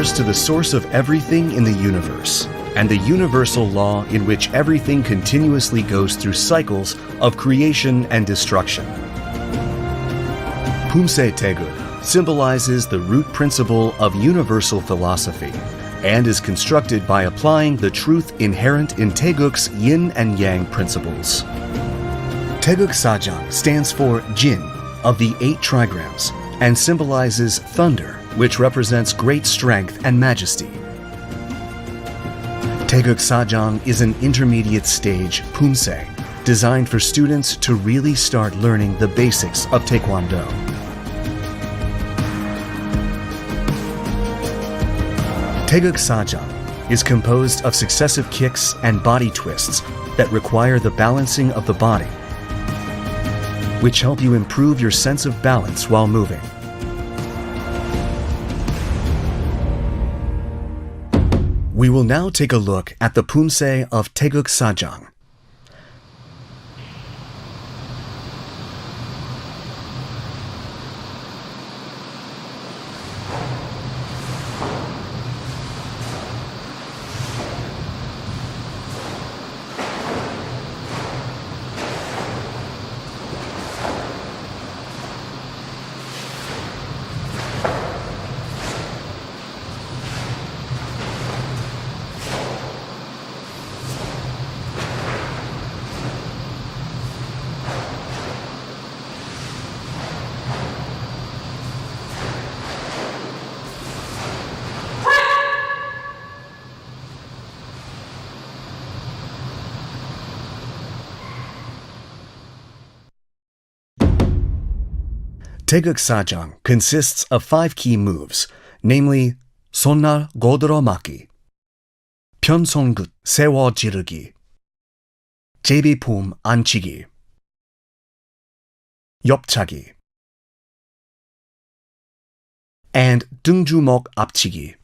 refers to the source of everything in the universe, and the universal law in which everything continuously goes through cycles of creation and destruction. Pumse Taegeuk symbolizes the root principle of universal philosophy and is constructed by applying the truth inherent in Taegeuk's yin and yang principles. Taegeuk Sajang stands for Jin of the 8 trigrams and symbolizes thunder, which represents great strength and majesty. Taegeuk Sajang is an intermediate stage Pumse designed for students to really start learning the basics of Taekwondo. Taegeuk Sajang is composed of successive kicks and body twists that require the balancing of the body, which help you improve your sense of balance while moving. We will now take a look at the Pumse of Taegeuk Sajang. Taegeuk Sajang consists of 5 key moves, namely 손날 고들어 맞기, 편손끝 세워 지르기, 제비폼 앉히기, 옆차기, and 등주먹 앞치기.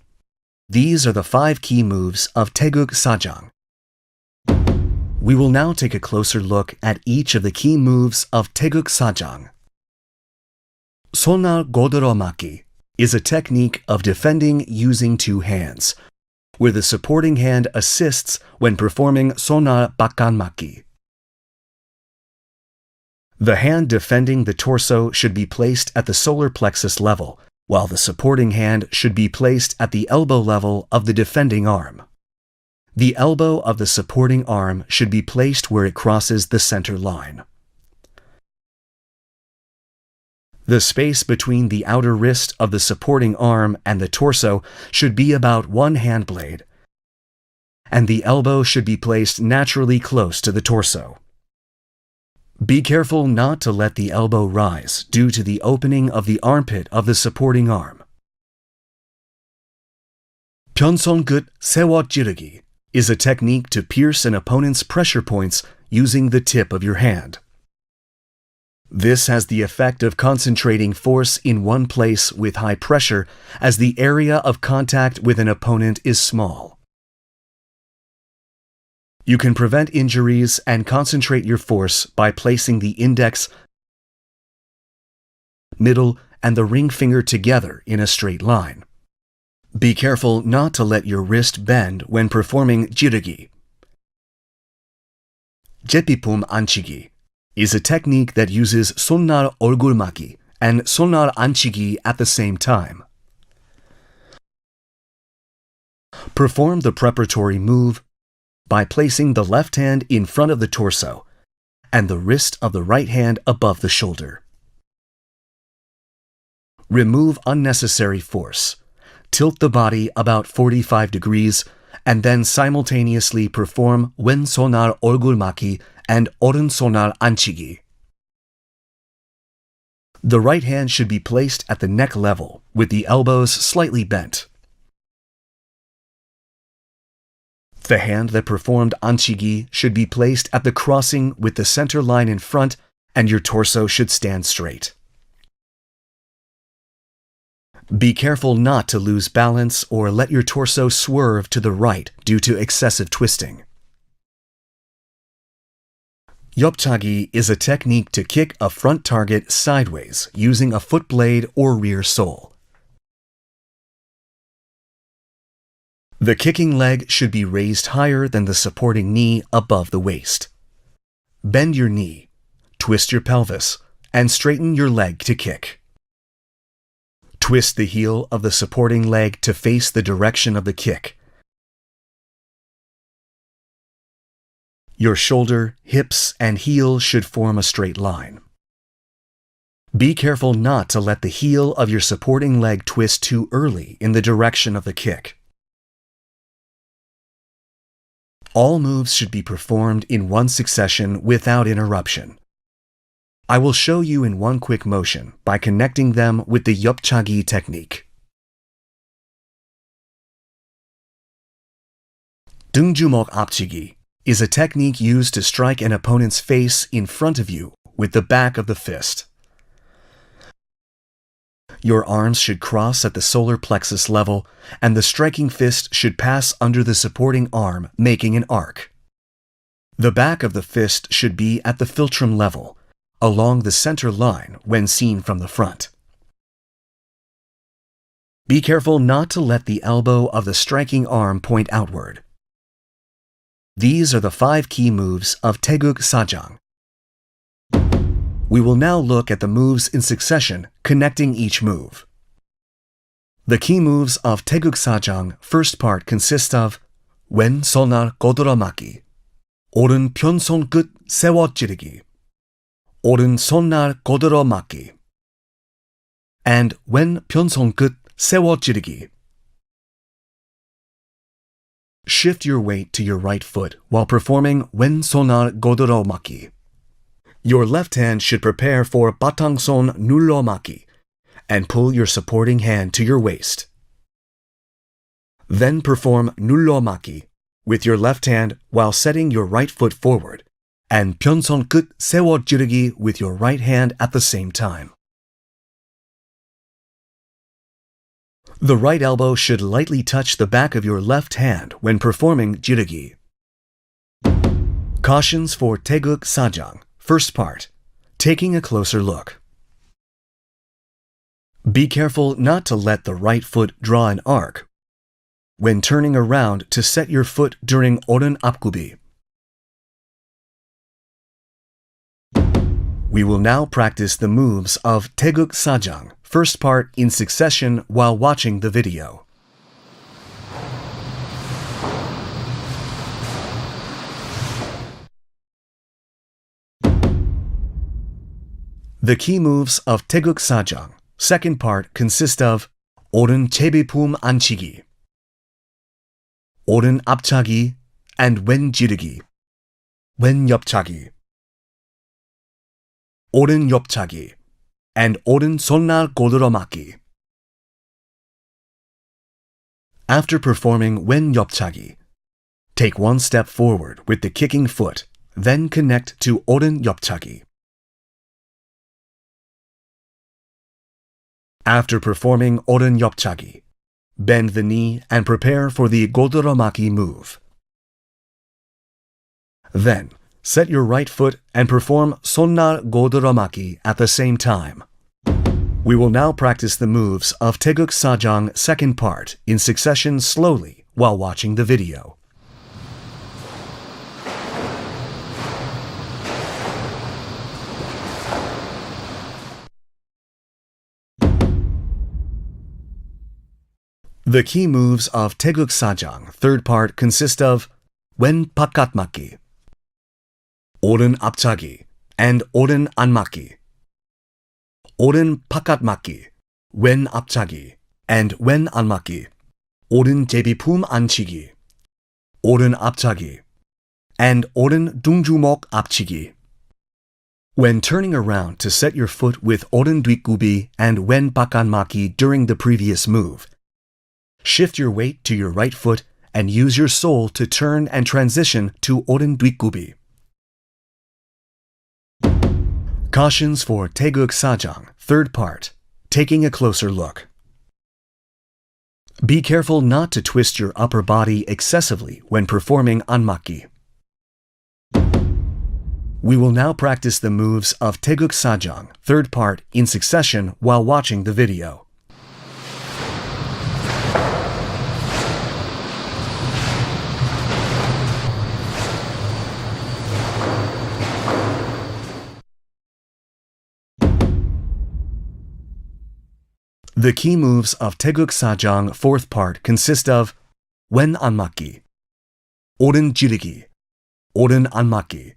These are the 5 key moves of Taegeuk Sajang. We will now take a closer look at each of the key moves of Taegeuk Sajang. 손날 고들어 맞기 is a technique of defending using 2 hands, where the supporting hand assists when performing 손날 바깥 맞기. The hand defending the torso should be placed at the solar plexus level, while the supporting hand should be placed at the elbow level of the defending arm. The elbow of the supporting arm should be placed where it crosses the center line. The space between the outer wrist of the supporting arm and the torso should be about 1 hand blade, and the elbow should be placed naturally close to the torso. Be careful not to let the elbow rise due to the opening of the armpit of the supporting arm. 편손끝 세워 찌르기 is a technique to pierce an opponent's pressure points using the tip of your hand. This has the effect of concentrating force in one place with high pressure as the area of contact with an opponent is small. You can prevent injuries and concentrate your force by placing the index, middle, and the ring finger together in a straight line. Be careful not to let your wrist bend when performing jirugi. 제비폼 앉히기 is a technique that uses 손날 얼굴 맞기 and 손날 앉히기 at the same time. Perform the preparatory move by placing the left hand in front of the torso and the wrist of the right hand above the shoulder. Remove unnecessary force. Tilt the body about 45 degrees and then simultaneously perform 왼손날 얼굴 맞기 and 오른손날 앉히기. The right hand should be placed at the neck level, with the elbows slightly bent. The hand that performed 앉히기 should be placed at the crossing with the center line in front, and your torso should stand straight. Be careful not to lose balance or let your torso swerve to the right due to excessive twisting. 옆차기 is a technique to kick a front target sideways using a foot blade or rear sole. The kicking leg should be raised higher than the supporting knee above the waist. Bend your knee, twist your pelvis, and straighten your leg to kick. Twist the heel of the supporting leg to face the direction of the kick. Your shoulder, hips, and heel should form a straight line. Be careful not to let the heel of your supporting leg twist too early in the direction of the kick. All moves should be performed in one succession without interruption. I will show you in one quick motion by connecting them with the 엽차기 technique. 등주먹 앞치기 is a technique used to strike an opponent's face in front of you with the back of the fist. Your arms should cross at the solar plexus level, and the striking fist should pass under the supporting arm, making an arc. The back of the fist should be at the philtrum level, along the center line when seen from the front. Be careful not to let the elbow of the striking arm point outward. These are the 5 key moves of Taegeuk Sajang. We will now look at the moves in succession, connecting each move. The key moves of Taegeuk Sajang first part consist of 왼 손날 거들어맞기, 오른 편손 끝 세워 찌르기, 오른 손날 거들어맞기, and 왼 편손 끝 세워 찌르기. Shift your weight to your right foot while performing 왼 손날 거들어맞기. Your left hand should prepare for 바탕손 눌러맞기 and pull your supporting hand to your waist. Then perform 눌러맞기 with your left hand while setting your right foot forward, and 편손 끝 세워 찌르기 with your right hand at the same time. The right elbow should lightly touch the back of your left hand when performing 찌르기. Cautions for Taegeuk Sajang. First part, taking a closer look. Be careful not to let the right foot draw an arc when turning around to set your foot during 오른 앞굽이. We will now practice the moves of Taegeuk Sajang, first part in succession while watching the video. The key moves of Taegeuk Sajang, second part, consist of 오른 제비품 안치기, 오른 앞차기, and 왼 지르기, 왼 옆차기, 오른 옆차기, and 오른 손날 거들어맞기. After performing 왼 옆차기, take one step forward with the kicking foot, then connect to 오른 옆차기. After performing 오른 옆차기, bend the knee and prepare for the 거들어맞기 move. Then, set your right foot and perform 손날 거들어맞기 at the same time. We will now practice the moves of Taegeuk Sajang second part in succession slowly while watching the video. The key moves of Taegeuk Sajang, third part, consist of 왼 바깥 맞기, 오른 앞차기, and 오른 안 맞기, 오른 바깥 맞기, 왼 앞차기, and 왼 안 맞기, 오른 제비품 안치기, 오른 앞차기, and 오른 등주먹 앞치기. When turning around to set your foot with 오른 뒷굽이 and 왼 바깥 맞기 during the previous move, shift your weight to your right foot and use your sole to turn and transition to 오른 뒷굽이. Cautions for Taegeuk Sajang, third part, taking a closer look. Be careful not to twist your upper body excessively when performing 안맞기. We will now practice the moves of Taegeuk Sajang, third part, in succession while watching the video. The key moves of Taegeuk Sajang 4th part consist of wen anmaki, oren jirigi, oren anmaki,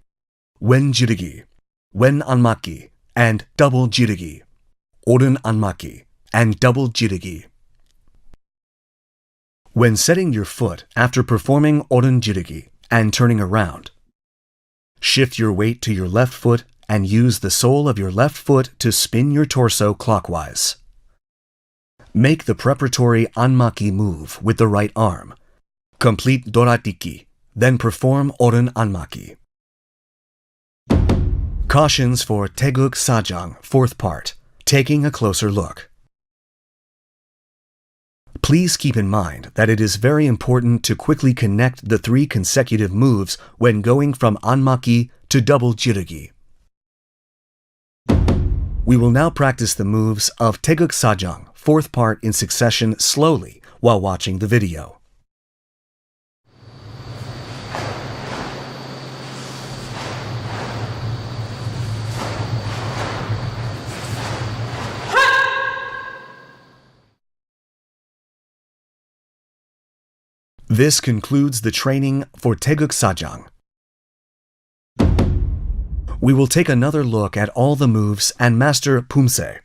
wen jirigi, wen anmaki, and double jirigi, oren anmaki, and double jirigi. When setting your foot after performing oren jirigi and turning around, shift your weight to your left foot and use the sole of your left foot to spin your torso clockwise. Make the preparatory anmaki move with the right arm. Complete doratiki, then perform oren anmaki. Cautions for Taegeuk Sajang 4th part, taking a closer look. Please keep in mind that it is very important to quickly connect the 3 consecutive moves when going from anmaki to double jirigi. We will now practice the moves of Taegeuk Sajang 4th part in succession slowly while watching the video. This concludes the training for Taegeuk Sajang. We will take another look at all the moves and master Pumse.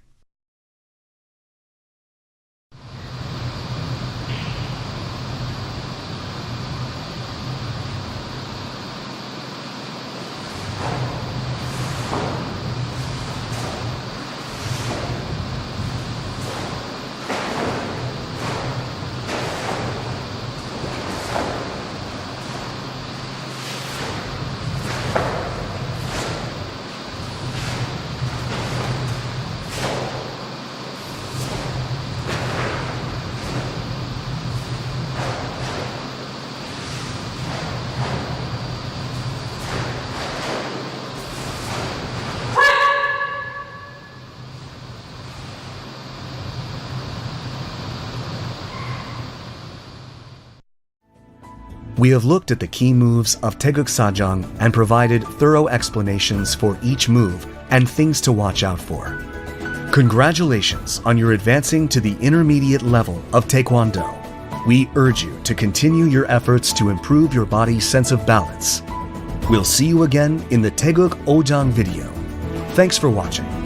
We have looked at the key moves of Taegeuk Sajang and provided thorough explanations for each move and things to watch out for. Congratulations on your advancing to the intermediate level of Taekwondo. We urge you to continue your efforts to improve your body's sense of balance. We'll see you again in the Taegeuk Ojang video. Thanks for watching.